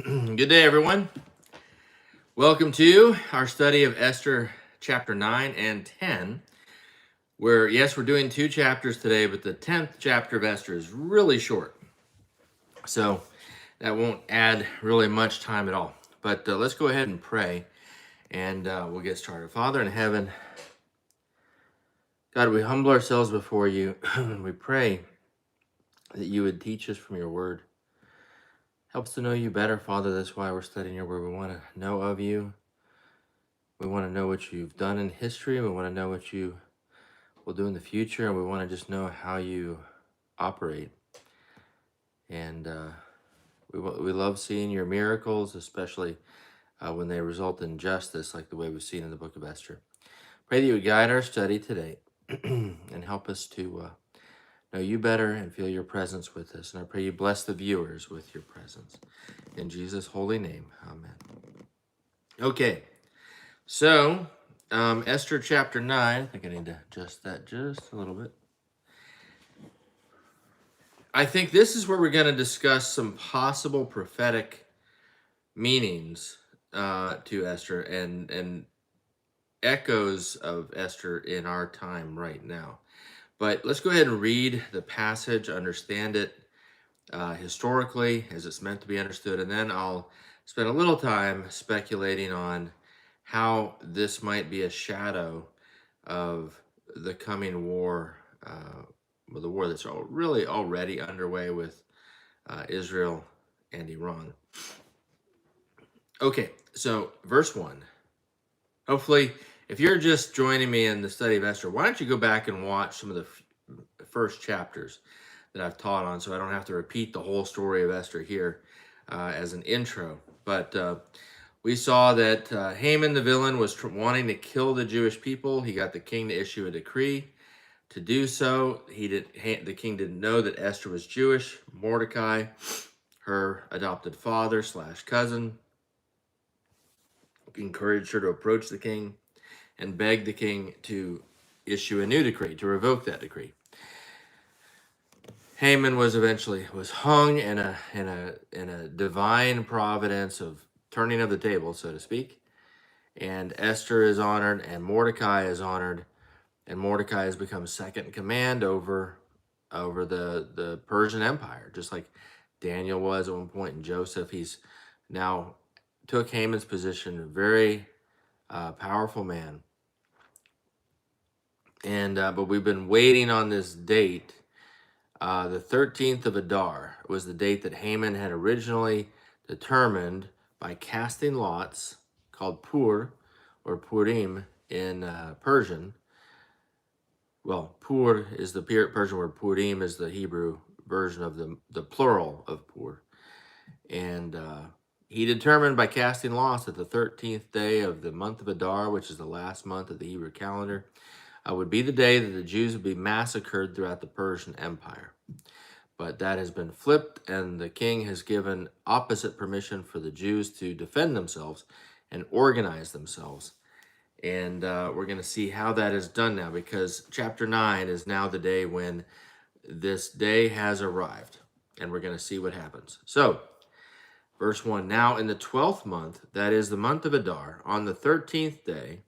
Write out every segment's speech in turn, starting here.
Good day, everyone. Welcome to our study of Esther chapter 9 and 10, where, yes, we're doing two chapters today, but the 10th chapter of Esther is really short. So that won't add really much time at all. But let's go ahead and pray, and we'll get started. Father in heaven, God, we humble ourselves before you, and we pray that you would teach us from your word. Help us to know you better, Father. That's why we're studying your word. We want to know of you. We want to know what you've done in history. We want to know what you will do in the future. And we want to just know how you operate. And we love seeing your miracles, especially when they result in justice, like the way we've seen in the book of Esther. Pray that you would guide our study today and help us to know you better and feel your presence with us. And I pray you bless the viewers with your presence. In Jesus' holy name, amen. Okay. So, Esther chapter 9, I think I need to adjust that just a little bit. I think this is where we're going to discuss some possible prophetic meanings to Esther and echoes of Esther in our time right now. But let's go ahead and read the passage, understand it historically as it's meant to be understood, and then I'll spend a little time speculating on how this might be a shadow of the coming war, the war that's really already underway with Israel and Iran. Okay, so verse 1. Hopefully, if you're just joining me in the study of Esther, why don't you go back and watch some of the first chapters that I've taught on, so I don't have to repeat the whole story of Esther here as an intro. But we saw that Haman the villain was wanting to kill the Jewish people. He got the king to issue a decree to do so. The king didn't know that Esther was Jewish. Mordecai, her adopted father / cousin, encouraged her to approach the king and beg the king to issue a new decree, to revoke that decree. Haman was hung in a divine providence of turning of the table, so to speak. And Esther is honored, and Mordecai is honored, and Mordecai has become second in command over the Persian Empire, just like Daniel was at one point, and Joseph. He's now took Haman's position, a very powerful man. And but we've been waiting on this date. The 13th of Adar was the date that Haman had originally determined by casting lots, called Pur, or Purim in Persian. Well, Pur is the Persian word, Purim is the Hebrew version of the plural of Pur. And he determined by casting lots that the 13th day of the month of Adar, which is the last month of the Hebrew calendar, would be the day that the Jews would be massacred throughout the Persian Empire. But that has been flipped, and the king has given opposite permission for the Jews to defend themselves and organize themselves. And we're going to see how that is done now, because chapter 9 is now the day when this day has arrived. And we're going to see what happens. So, verse 1, now in the 12th month, that is the month of Adar, on the 13th day,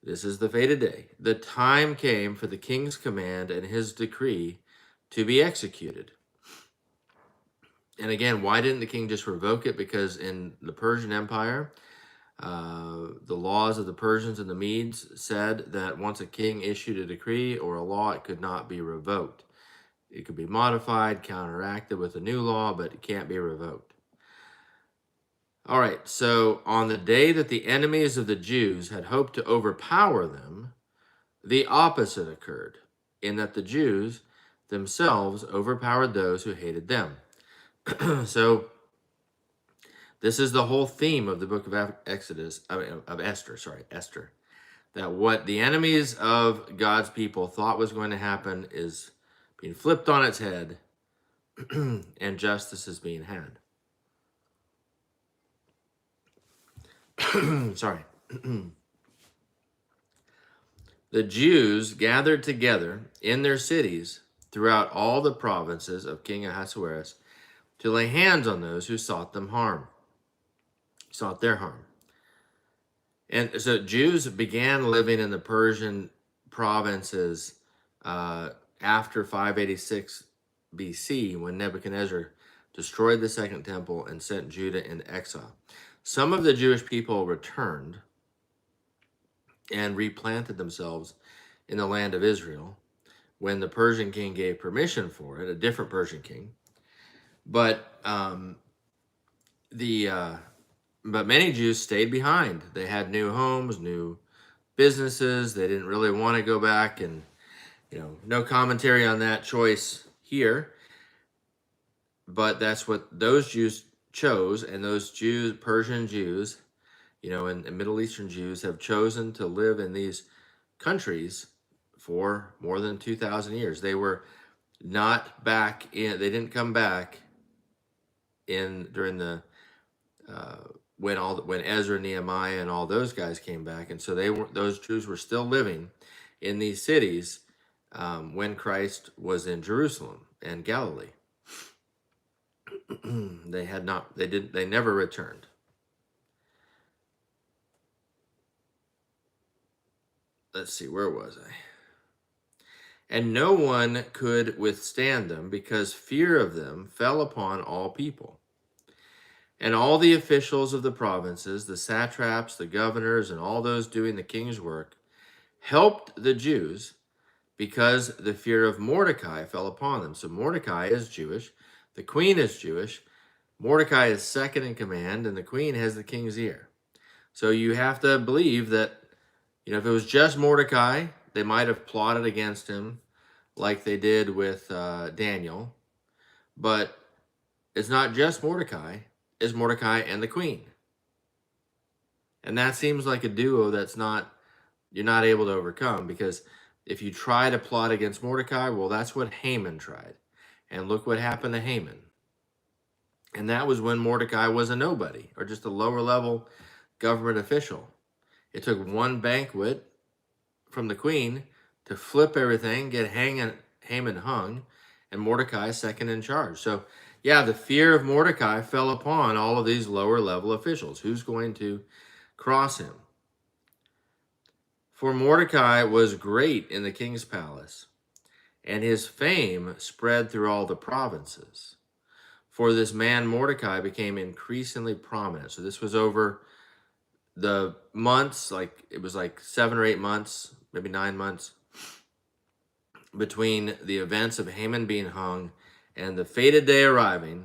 this is the fated day, the time came for the king's command and his decree to be executed. And again, why didn't the king just revoke it? Because in the Persian Empire, the laws of the Persians and the Medes said that once a king issued a decree or a law, it could not be revoked. It could be modified, counteracted with a new law, but it can't be revoked. All right, so on the day that the enemies of the Jews had hoped to overpower them, the opposite occurred, in that the Jews themselves overpowered those who hated them. So this is the whole theme of the book of Esther. That what the enemies of God's people thought was going to happen is being flipped on its head, and justice is being had. Sorry. The Jews gathered together in their cities throughout all the provinces of King Ahasuerus to lay hands on those who sought their harm. And so Jews began living in the Persian provinces after 586 BC, when Nebuchadnezzar destroyed the Second Temple and sent Judah into exile. Some of the Jewish people returned and replanted themselves in the land of Israel when the Persian king gave permission for it, a different Persian king. But many Jews stayed behind. They had new homes, new businesses. They didn't really want to go back, and no commentary on that choice here. But that's what those Jews chose, and those Jews, Persian Jews, and Middle Eastern Jews, have chosen to live in these countries for more than 2,000 years. They were not back in. They didn't come back in during the when Ezra, Nehemiah, and all those guys came back, and so those Jews were still living in these cities when Christ was in Jerusalem and Galilee. They never returned. Let's see, where was I? And no one could withstand them, because fear of them fell upon all people. And all the officials of the provinces, the satraps, the governors, and all those doing the king's work, helped the Jews, because the fear of Mordecai fell upon them. So Mordecai is Jewish, the queen is Jewish, Mordecai is second in command, and the queen has the king's ear. So you have to believe that, if it was just Mordecai, they might have plotted against him like they did with Daniel. But it's not just Mordecai, it's Mordecai and the queen. And that seems like a duo you're not able to overcome, because if you try to plot against Mordecai, well, that's what Haman tried. And look what happened to Haman. And that was when Mordecai was a nobody, or just a lower level government official. It took one banquet from the queen to flip everything, get Haman hung, and Mordecai second in charge. So yeah, the fear of Mordecai fell upon all of these lower level officials. Who's going to cross him? For Mordecai was great in the king's palace, and his fame spread through all the provinces. For this man Mordecai became increasingly prominent. So this was over the months, it was 7 or 8 months, maybe 9 months, between the events of Haman being hung and the fated day arriving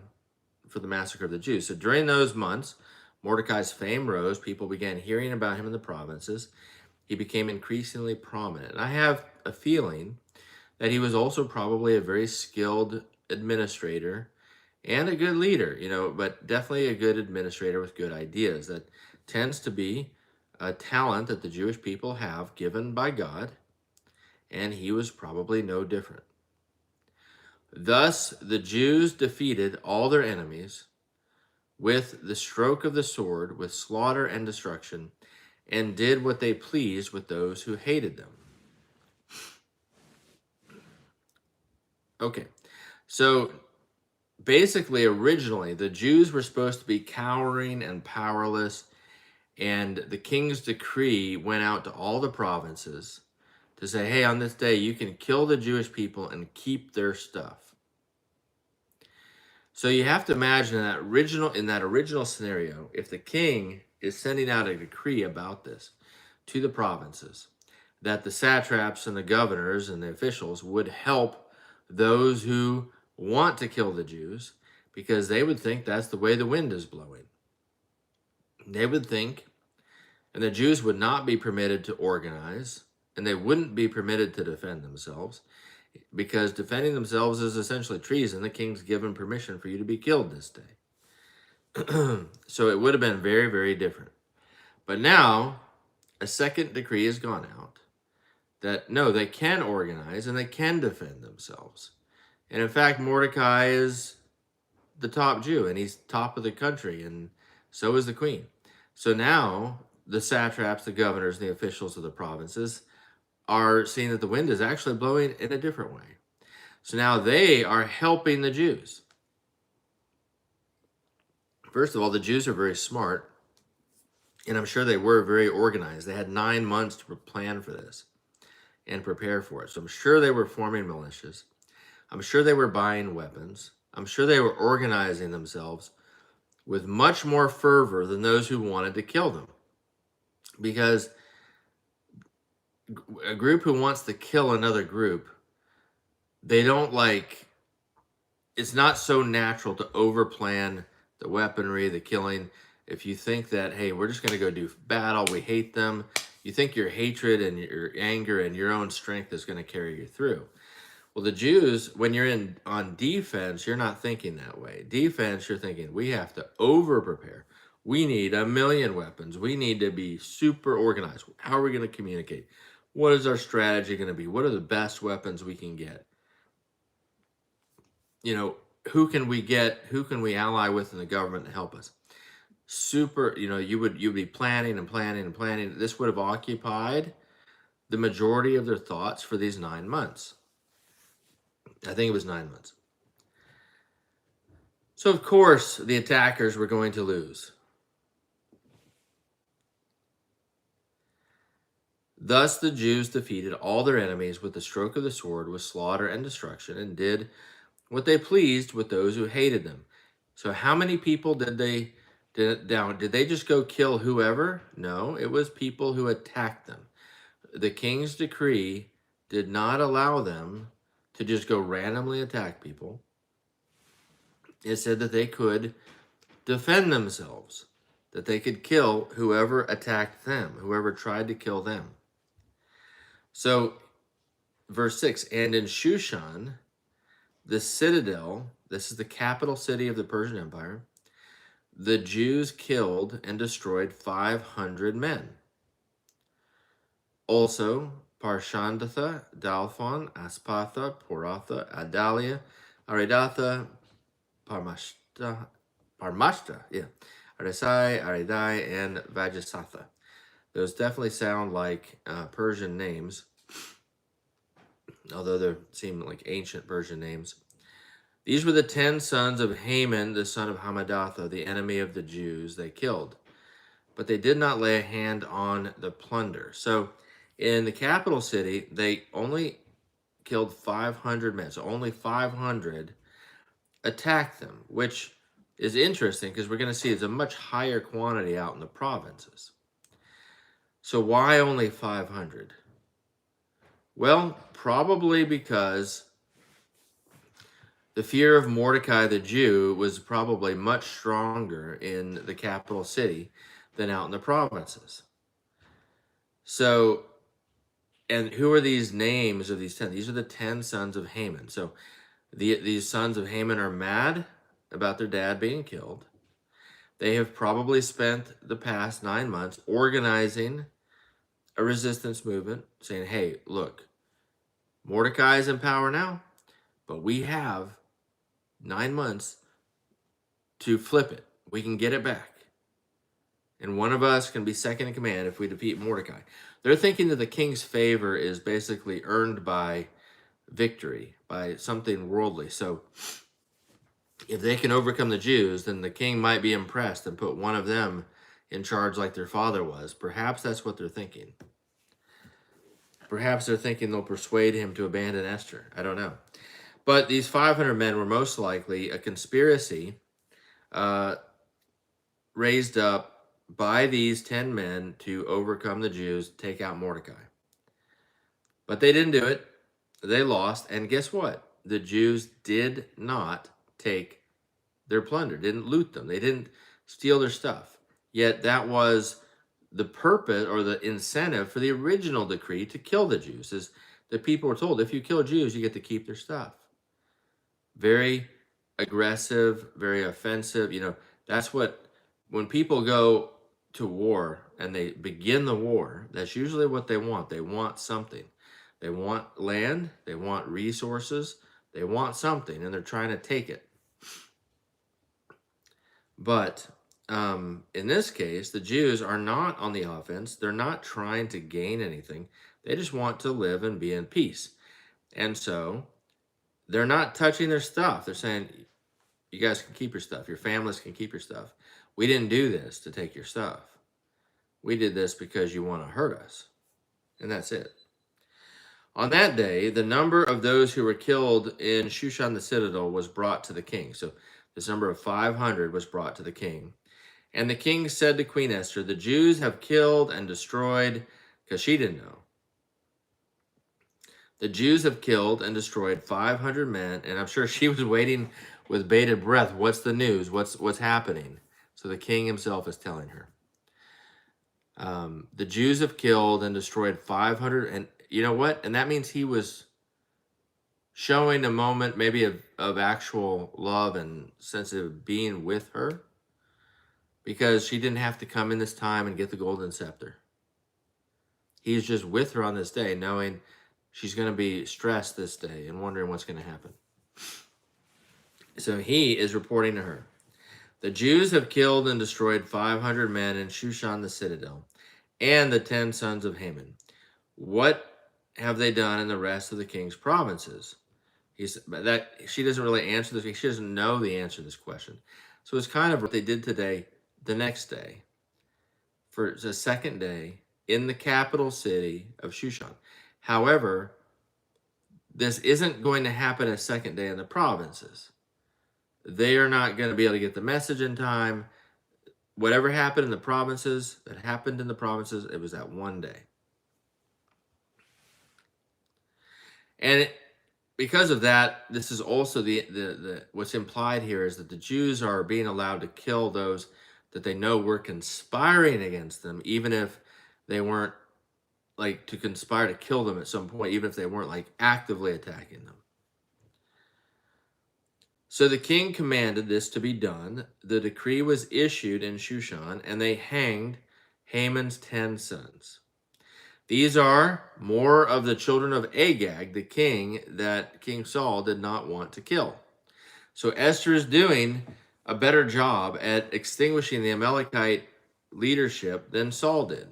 for the massacre of the Jews. So during those months, Mordecai's fame rose. People began hearing about him in the provinces. He became increasingly prominent. And I have a feeling that he was also probably a very skilled administrator and a good leader, but definitely a good administrator with good ideas. That tends to be a talent that the Jewish people have given by God, and he was probably no different. Thus, the Jews defeated all their enemies with the stroke of the sword, with slaughter and destruction, and did what they pleased with those who hated them. Okay, so basically, originally, the Jews were supposed to be cowering and powerless, and the king's decree went out to all the provinces to say, hey, on this day, you can kill the Jewish people and keep their stuff. So you have to imagine in that original scenario, if the king is sending out a decree about this to the provinces, that the satraps and the governors and the officials would help those who want to kill the Jews, because they would think that's the way the wind is blowing. They would think, and the Jews would not be permitted to organize, and they wouldn't be permitted to defend themselves, because defending themselves is essentially treason. The king's given permission for you to be killed this day. So it would have been very, very different. But now, a second decree has gone out that, no, they can organize and they can defend themselves. And in fact, Mordecai is the top Jew, and he's top of the country, and so is the queen. So now, the satraps, the governors, and the officials of the provinces are seeing that the wind is actually blowing in a different way. So now they are helping the Jews. First of all, the Jews are very smart, and I'm sure they were very organized. They had 9 months to plan for this and prepare for it. So I'm sure they were forming militias. I'm sure they were buying weapons. I'm sure they were organizing themselves with much more fervor than those who wanted to kill them. Because a group who wants to kill another group, they don't like, it's not so natural to overplan the weaponry, the killing. If you think that, hey, we're just going to go do battle, we hate them, you think your hatred and your anger and your own strength is going to carry you through. Well, the Jews, when you're on defense, you're not thinking that way. Defense, you're thinking, we have to over-prepare. We need 1,000,000 weapons. We need to be super organized. How are we going to communicate? What is our strategy going to be? What are the best weapons we can get? You know, who can we get? Who can we ally with in the government to help us? Super, you'd be planning and planning and planning. This would have occupied the majority of their thoughts for these 9 months. I think it was 9 months. So, of course, the attackers were going to lose. Thus, the Jews defeated all their enemies with the stroke of the sword, with slaughter and destruction, and did what they pleased with those who hated them. So, how many people did they down? Did they just go kill whoever? No, it was people who attacked them. The king's decree did not allow them to just go randomly attack people. It said that they could defend themselves, that they could kill whoever attacked them, whoever tried to kill them. So, verse 6, and in Shushan, the citadel, this is the capital city of the Persian Empire, the Jews killed and destroyed 500 men. Also, Parshandatha, Dalphon, Aspatha, Poratha, Adalia, Aridatha, Parmashta, Arisai, Aridai, and Vajasatha. Those definitely sound like Persian names, although they seem like ancient Persian names. These were the 10 sons of Haman, the son of Hammedatha, the enemy of the Jews they killed. But they did not lay a hand on the plunder. So in the capital city, they only killed 500 men. So only 500 attacked them, which is interesting because we're going to see it's a much higher quantity out in the provinces. So why only 500? Well, probably because the fear of Mordecai the Jew was probably much stronger in the capital city than out in the provinces. So, and who are these names of these 10? These are the 10 sons of Haman. So these sons of Haman are mad about their dad being killed. They have probably spent the past 9 months organizing a resistance movement, saying, hey, look, Mordecai is in power now, but we have 9 months to flip it. We can get it back. And one of us can be second in command if we defeat Mordecai. They're thinking that the king's favor is basically earned by victory, by something worldly. So if they can overcome the Jews, then the king might be impressed and put one of them in charge like their father was. Perhaps that's what they're thinking. Perhaps they're thinking they'll persuade him to abandon Esther. I don't know. But these 500 men were most likely a conspiracy raised up by these 10 men to overcome the Jews, take out Mordecai. But they didn't do it. They lost. And guess what? The Jews did not take their plunder, didn't loot them. They didn't steal their stuff. Yet that was the purpose or the incentive for the original decree to kill the Jews, is that people were told, if you kill Jews, you get to keep their stuff. Very aggressive, very offensive. That's what, when people go to war and they begin the war, that's usually what they want. They want something. They want land, they want resources, they want something, and they're trying to take it. But in this case, the Jews are not on the offense. They're not trying to gain anything. They just want to live and be in peace. And so they're not touching their stuff. They're saying, You guys can keep your stuff. Your families can keep your stuff. We didn't do this to take your stuff. We did this because you want to hurt us. And that's it. On that day, the number of those who were killed in Shushan the citadel was brought to the king. So this number of 500 was brought to the king. And the king said to Queen Esther, the Jews have killed and destroyed, because she didn't know. The Jews have killed and destroyed 500 men, and I'm sure she was waiting with bated breath. What's the news? What's happening? So the king himself is telling her. The Jews have killed and destroyed 500, and you know what? And that means he was showing a moment maybe of actual love and sense of being with her, because she didn't have to come in this time and get the golden scepter. He's just with her on this day, knowing she's going to be stressed this day and wondering what's going to happen. So he is reporting to her, the Jews have killed and destroyed 500 men in Shushan the citadel and the 10 sons of Haman. What have they done in the rest of the king's provinces? That she doesn't really answer this. She doesn't know the answer to this question. So it's kind of what they did today, the next day, for the second day in the capital city of Shushan. However, this isn't going to happen a second day in the provinces. They are not going to be able to get the message in time. Whatever happened in the provinces, it was that one day. And because of that, this is also the what's implied here is that the Jews are being allowed to kill those that they know were conspiring against them, even if they weren't to conspire to kill them at some point, even if they weren't actively attacking them. So the king commanded this to be done. The decree was issued in Shushan, and they hanged Haman's 10 sons. These are more of the children of Agag, the king that King Saul did not want to kill. So Esther is doing a better job at extinguishing the Amalekite leadership than Saul did.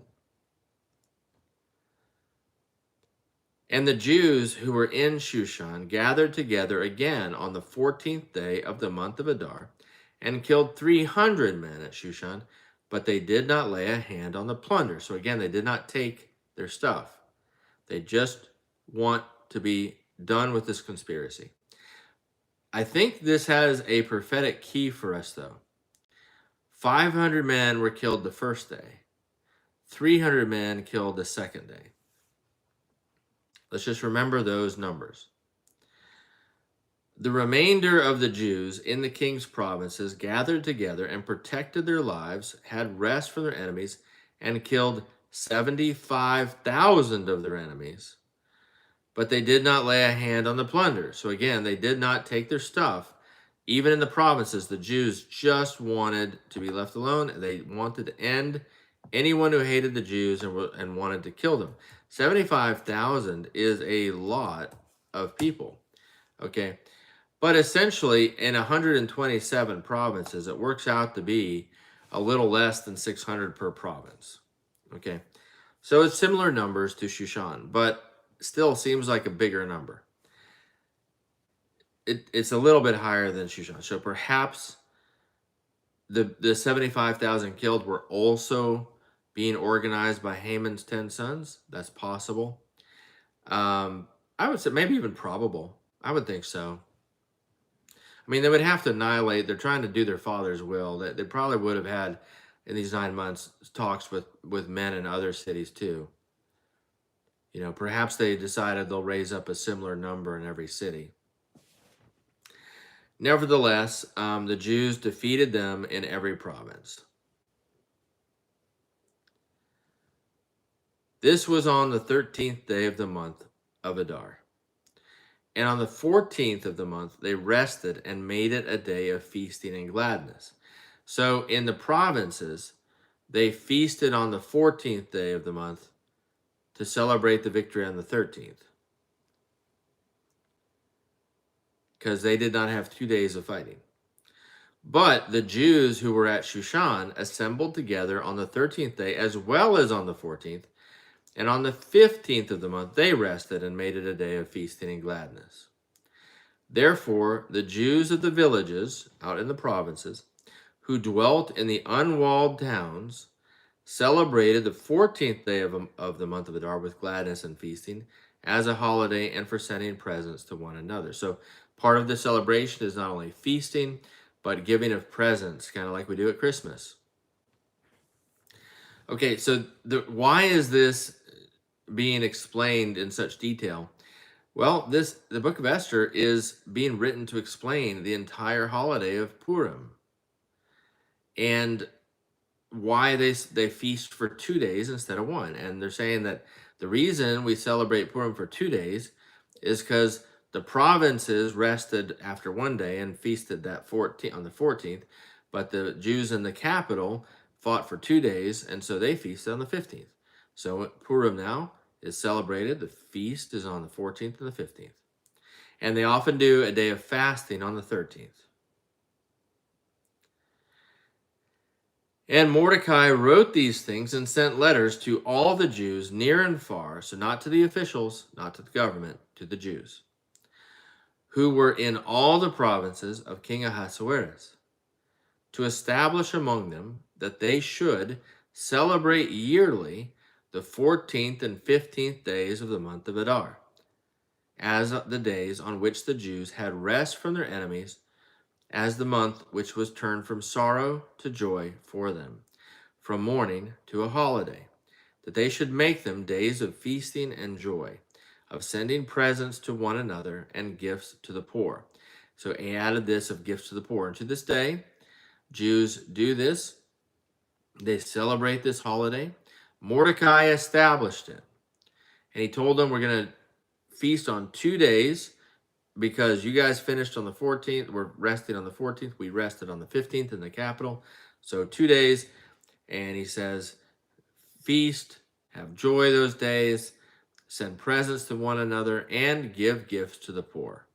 And the Jews who were in Shushan gathered together again on the 14th day of the month of Adar and killed 300 men at Shushan, but they did not lay a hand on the plunder. So again, they did not take their stuff. They just want to be done with this conspiracy. I think this has a prophetic key for us, though. 500 men were killed the first day. 300 men killed the second day. Let's just remember those numbers. The remainder of the Jews in the king's provinces gathered together and protected their lives, had rest from their enemies, and killed 75,000 of their enemies. But they did not lay a hand on the plunder. So again, they did not take their stuff. Even in the provinces, the Jews just wanted to be left alone. They wanted to end anyone who hated the Jews and wanted to kill them. 75,000 is a lot of people, okay? But essentially, in 127 provinces, it works out to be a little less than 600 per province, okay? So it's similar numbers to Shushan, but still seems like a bigger number. It's a little bit higher than Shushan. So perhaps the 75,000 killed were also being organized by Haman's 10 sons. That's possible. I would say maybe even probable. I would think so. I mean, they would have to annihilate. They're trying to do their father's will. They probably would have had, in these 9 months, talks with men in other cities too. You know, perhaps they decided they'll raise up a similar number in every city. Nevertheless, the Jews defeated them in every province. This was on the 13th day of the month of Adar. And on the 14th of the month, they rested and made it a day of feasting and gladness. So in the provinces, they feasted on the 14th day of the month to celebrate the victory on the 13th. Because they did not have 2 days of fighting. But the Jews who were at Shushan assembled together on the 13th day as well as on the 14th. And on the 15th of the month, they rested and made it a day of feasting and gladness. Therefore, the Jews of the villages out in the provinces who dwelt in the unwalled towns celebrated the 14th day of the month of Adar with gladness and feasting as a holiday and for sending presents to one another. So part of the celebration is not only feasting, but giving of presents, kind of like we do at Christmas. Okay, so why is this being explained in such detail? Well, the book of Esther is being written to explain the entire holiday of Purim and why they feast for 2 days instead of one. And they're saying that the reason we celebrate Purim for 2 days is because the provinces rested after one day and feasted on the 14th, but the Jews in the capital fought for 2 days, and so they feasted on the 15th. So Purim now is celebrated. The feast is on the 14th and the 15th. And they often do a day of fasting on the 13th. And Mordecai wrote these things and sent letters to all the Jews near and far, so not to the officials, not to the government, to the Jews, who were in all the provinces of King Ahasuerus, to establish among them that they should celebrate yearly the 14th and 15th days of the month of Adar, as the days on which the Jews had rest from their enemies, as the month which was turned from sorrow to joy for them, from mourning to a holiday, that they should make them days of feasting and joy, of sending presents to one another and gifts to the poor. So he added this of gifts to the poor. And to this day, Jews do this. They celebrate this holiday. Mordecai established it. And he told them, we're going to feast on 2 days because you guys finished on the 14th. We're resting on the 14th. We rested on the 15th in the capital. So 2 days. And he says, feast, have joy those days, send presents to one another, and give gifts to the poor.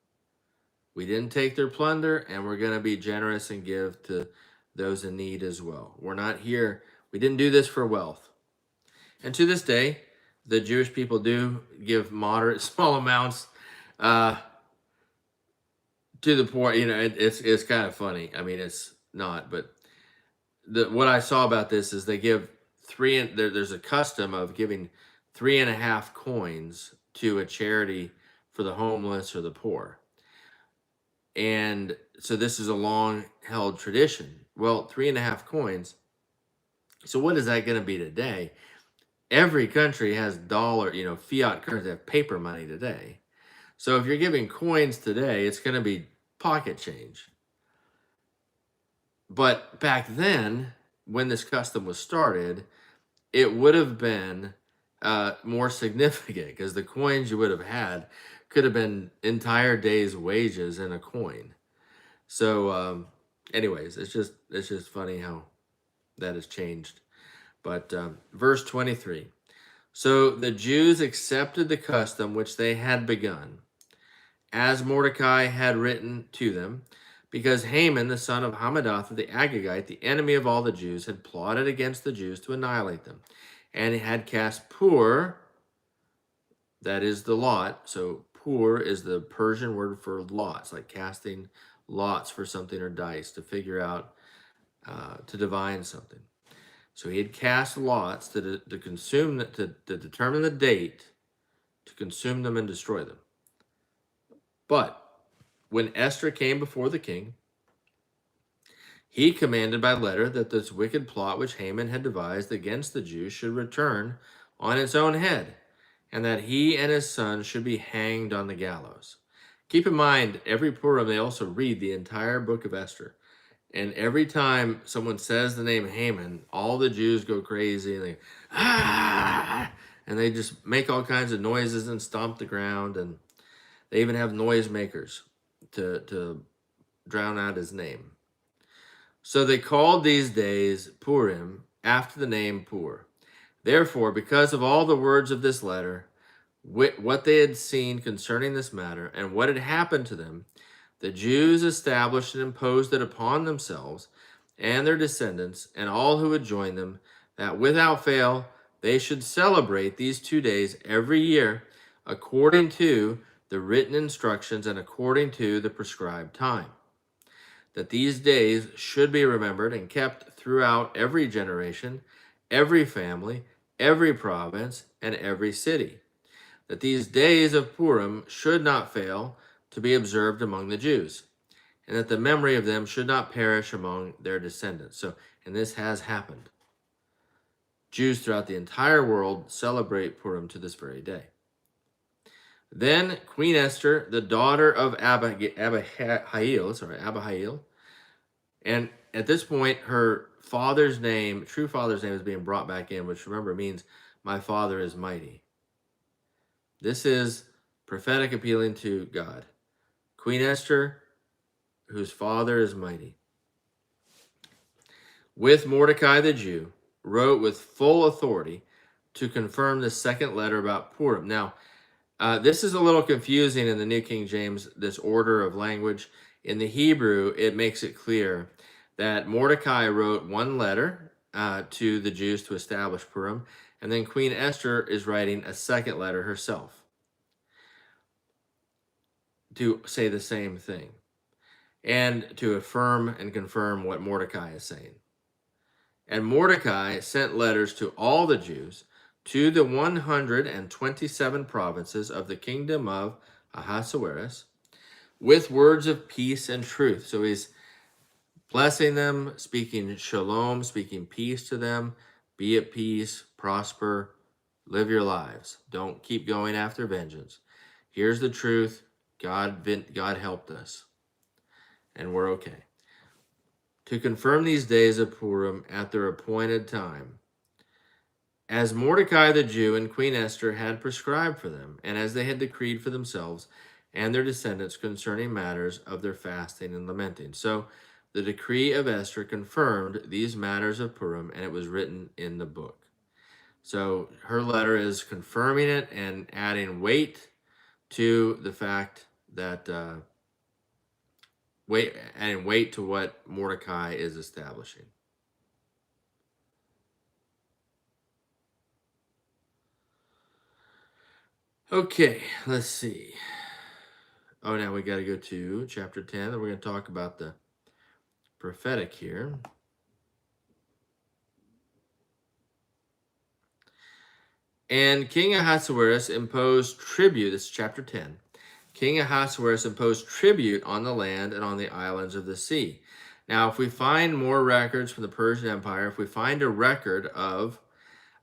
We didn't take their plunder, and we're going to be generous and give to those in need as well. We're not here. We didn't do this for wealth. And to this day, the Jewish people do give moderate, small amounts to the poor. You know, it's kind of funny. I mean, it's not, but what I saw about this is they give there's a custom of giving 3.5 coins to a charity for the homeless or the poor. And so this is a long held tradition. Well, 3.5 coins. So what is that going to be today? Every country has fiat currency, have paper money today. So if you're giving coins today, it's going to be pocket change. But back then, when this custom was started, it would have been more significant because the coins you would have had could have been entire day's wages in a coin. So, anyways, it's just funny how that has changed. But verse 23. So the Jews accepted the custom which they had begun, as Mordecai had written to them, because Haman, the son of Hammedatha the Agagite, the enemy of all the Jews, had plotted against the Jews to annihilate them, and had cast pur, that is the lot. So pur is the Persian word for lots, like casting lots for something or dice to figure out, to divine something. So he had cast lots to consume, to determine the date, to consume them and destroy them. But when Esther came before the king, he commanded by letter that this wicked plot which Haman had devised against the Jews should return on its own head, and that he and his son should be hanged on the gallows. Keep in mind, every Purim they also read the entire book of Esther. And every time someone says the name Haman, all the Jews go crazy and they just make all kinds of noises and stomp the ground, and they even have noisemakers to drown out his name. So they called these days Purim after the name Pur. Therefore, because of all the words of this letter, what they had seen concerning this matter, and what had happened to them, the Jews established and imposed it upon themselves and their descendants and all who would join them, that without fail they should celebrate these 2 days every year according to the written instructions and according to the prescribed time. That these days should be remembered and kept throughout every generation, every family, every province, and every city. That these days of Purim should not fail to be observed among the Jews, and that the memory of them should not perish among their descendants. So, and this has happened. Jews throughout the entire world celebrate Purim to this very day. Then Queen Esther, the daughter of Abihail, and at this point, her father's name, true father's name, is being brought back in, which remember means my father is mighty. This is prophetic appealing to God. Queen Esther, whose father is mighty, with Mordecai the Jew, wrote with full authority to confirm the second letter about Purim. Now, this is a little confusing in the New King James, this order of language. In the Hebrew, it makes it clear that Mordecai wrote one letter to the Jews to establish Purim, and then Queen Esther is writing a second letter herself to say the same thing and to affirm and confirm what Mordecai is saying. And Mordecai sent letters to all the Jews to the 127 provinces of the kingdom of Ahasuerus with words of peace and truth. So he's blessing them, speaking shalom, speaking peace to them. Be at peace, prosper, live your lives. Don't keep going after vengeance. Here's the truth. God helped us, and we're okay. To confirm these days of Purim at their appointed time, as Mordecai the Jew and Queen Esther had prescribed for them, and as they had decreed for themselves and their descendants concerning matters of their fasting and lamenting. So the decree of Esther confirmed these matters of Purim, and it was written in the book. So her letter is confirming it and adding weight to the fact that weight to what Mordecai is establishing. Okay, let's see. Oh, now we got to go to chapter 10, and we're going to talk about the prophetic here. And King Ahasuerus imposed tribute, this is chapter 10. King Ahasuerus imposed tribute on the land and on the islands of the sea. Now, if we find more records from the Persian Empire, if we find a record of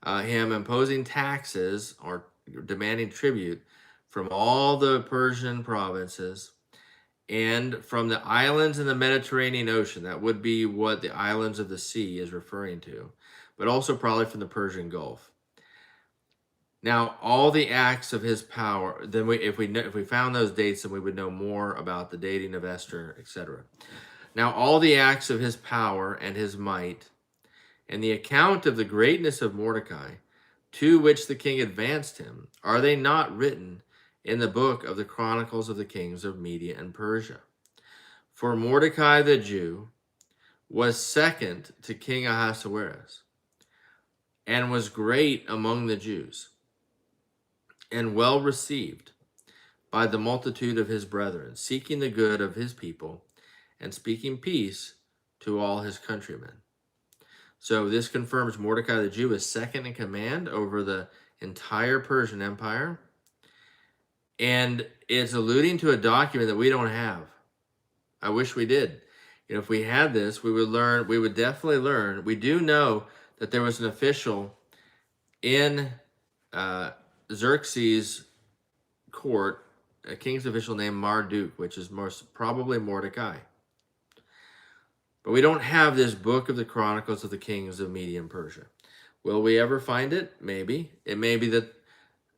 him imposing taxes or demanding tribute from all the Persian provinces and from the islands in the Mediterranean Ocean, that would be what the islands of the sea is referring to, but also probably from the Persian Gulf. Now, all the acts of his power, then if we found those dates, then we would know more about the dating of Esther, etc. Now, all the acts of his power and his might, and the account of the greatness of Mordecai, to which the king advanced him, are they not written in the book of the Chronicles of the Kings of Media and Persia? For Mordecai the Jew was second to King Ahasuerus, and was great among the Jews, and well received by the multitude of his brethren, seeking the good of his people, and speaking peace to all his countrymen. So this confirms Mordecai the Jew is second in command over the entire Persian Empire. And it's alluding to a document that we don't have. I wish we did. If we had this, we would definitely learn. We do know that there was an official in Xerxes' court, a king's official named Marduk, which is most probably Mordecai. But we don't have this book of the Chronicles of the Kings of Media and Persia. Will we ever find it? Maybe. It may be that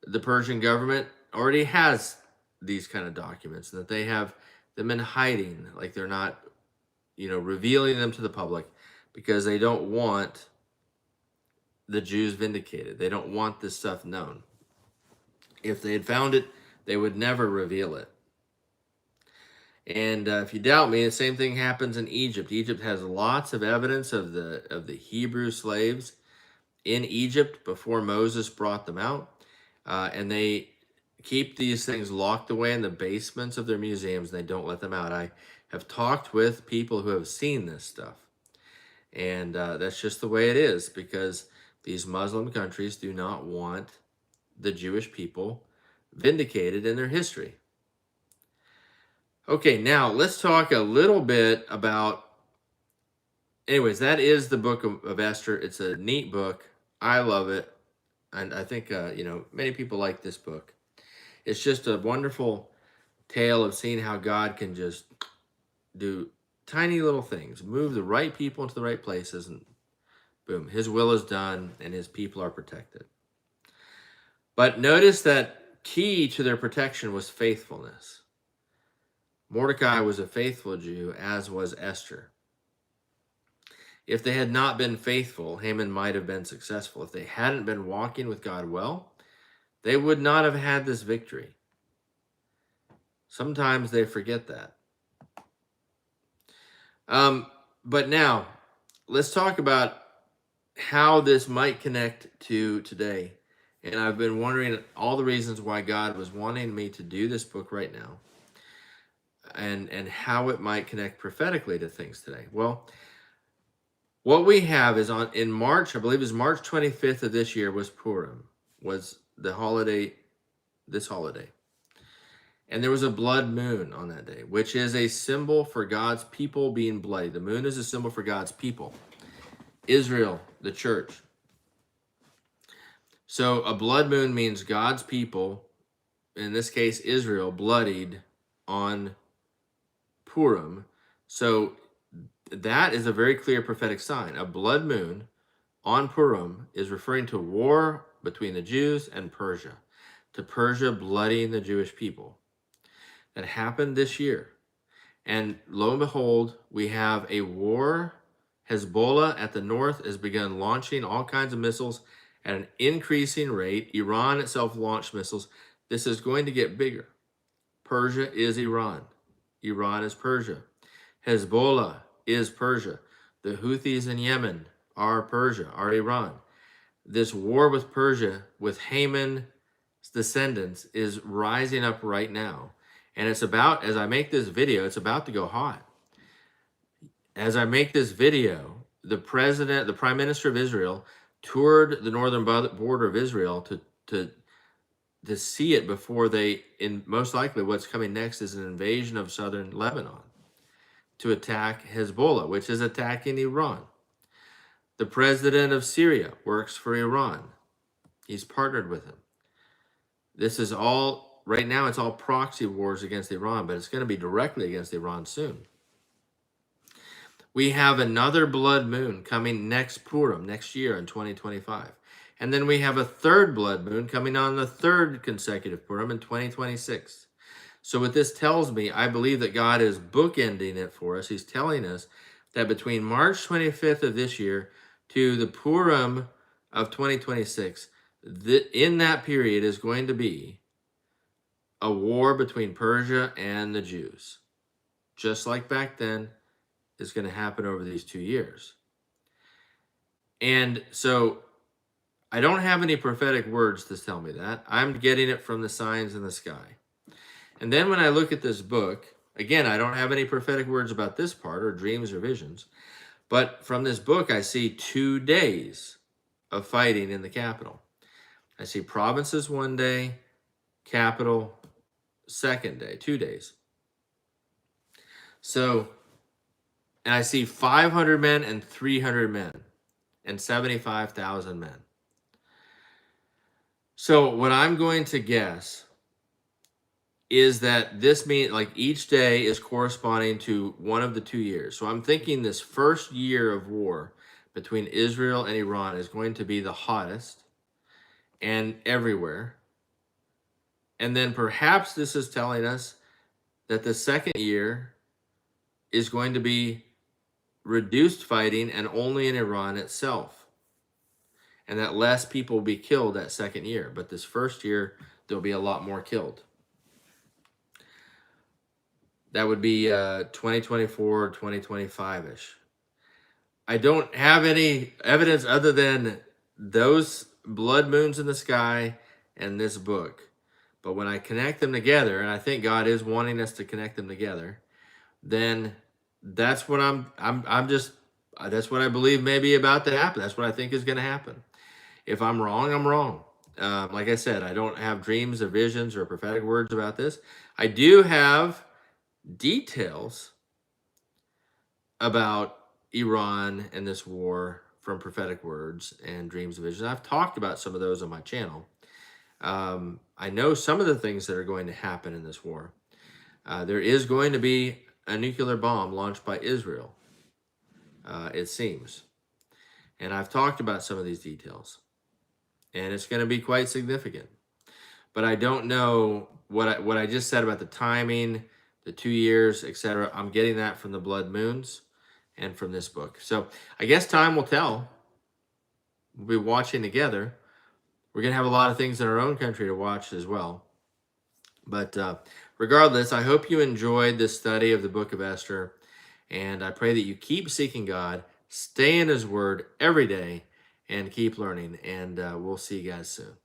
the Persian government already has these kind of documents, and that they have them in hiding, like they're not, revealing them to the public because they don't want the Jews vindicated. They don't want this stuff known. If they had found it, they would never reveal it. And if you doubt me, the same thing happens in Egypt. Egypt has lots of evidence of the Hebrew slaves in Egypt before Moses brought them out, and they keep these things locked away in the basements of their museums. They don't let them out. I have talked with people who have seen this stuff. And that's just the way it is, because these Muslim countries do not want the Jewish people vindicated in their history. Okay, now let's talk a little bit about, anyways, that is the book of Esther. It's a neat book. I love it. And I think, many people like this book. It's just a wonderful tale of seeing how God can just do tiny little things, move the right people into the right places, and boom, his will is done and his people are protected. But notice that key to their protection was faithfulness. Mordecai was a faithful Jew, as was Esther. If they had not been faithful, Haman might have been successful. If they hadn't been walking with God well, they would not have had this victory. Sometimes they forget that. But now, let's talk about how this might connect to today. And I've been wondering all the reasons why God was wanting me to do this book right now, and how it might connect prophetically to things today. Well, what we have is in March, I believe it was March 25th of this year, was Purim, was the holiday, this holiday. And there was a blood moon on that day, which is a symbol for God's people being bloody. The moon is a symbol for God's people, Israel, the church. So a blood moon means God's people, in this case Israel, bloodied on Purim. So that is a very clear prophetic sign. A blood moon on Purim is referring to war between the Jews and Persia, to Persia bloodying the Jewish people. That happened this year. And lo and behold, we have a war. Hezbollah at the north has begun launching all kinds of missiles at an increasing rate. Iran itself launched missiles. This is going to get bigger. Persia is Iran. Iran is Persia. Hezbollah is Persia. The Houthis in Yemen are Persia, are Iran. This war with Persia, with Haman's descendants, is rising up right now. And it's about, as I make this video, it's about to go hot. As I make this video, the prime minister of Israel toured the northern border of Israel to see it before most likely what's coming next is an invasion of southern Lebanon to attack Hezbollah, which is attacking Iran. The president of Syria works for Iran. He's partnered with him. This is all, right now it's all proxy wars against Iran, but it's going to be directly against Iran soon. We have another blood moon coming next Purim, next year in 2025. And then we have a third blood moon coming on the third consecutive Purim in 2026. So what this tells me, I believe that God is bookending it for us. He's telling us that between March 25th of this year to the Purim of 2026, in that period is going to be a war between Persia and the Jews. Just like back then, is going to happen over these 2 years. And so I don't have any prophetic words to tell me that. I'm getting it from the signs in the sky. And then when I look at this book, again, I don't have any prophetic words about this part or dreams or visions, but from this book, I see 2 days of fighting in the capital. I see provinces one day, capital second day, 2 days. So, and I see 500 men and 300 men and 75,000 men. So what I'm going to guess is that this means like each day is corresponding to one of the 2 years. So I'm thinking this first year of war between Israel and Iran is going to be the hottest and everywhere. And then perhaps this is telling us that the second year is going to be reduced fighting and only in Iran itself. And that less people will be killed that second year. But this first year, there'll be a lot more killed. That would be 2024, 2025-ish. I don't have any evidence other than those blood moons in the sky and this book. But when I connect them together, and I think God is wanting us to connect them together, then that's what I'm just that's what I believe may be about to happen. That's what I think is going to happen. If I'm wrong, I'm wrong. Like I said, I don't have dreams or visions or prophetic words about this. I do have details about Iran and this war from prophetic words and dreams and visions. I've talked about some of those on my channel. I know some of the things that are going to happen in this war. There is going to be a nuclear bomb launched by Israel, it seems. And I've talked about some of these details. And it's going to be quite significant. But I don't know what I just said about the timing, the 2 years, etc. I'm getting that from the blood moons and from this book. So I guess time will tell. We'll be watching together. We're going to have a lot of things in our own country to watch as well. But regardless, I hope you enjoyed this study of the book of Esther. And I pray that you keep seeking God, stay in his word every day, and keep learning. And we'll see you guys soon.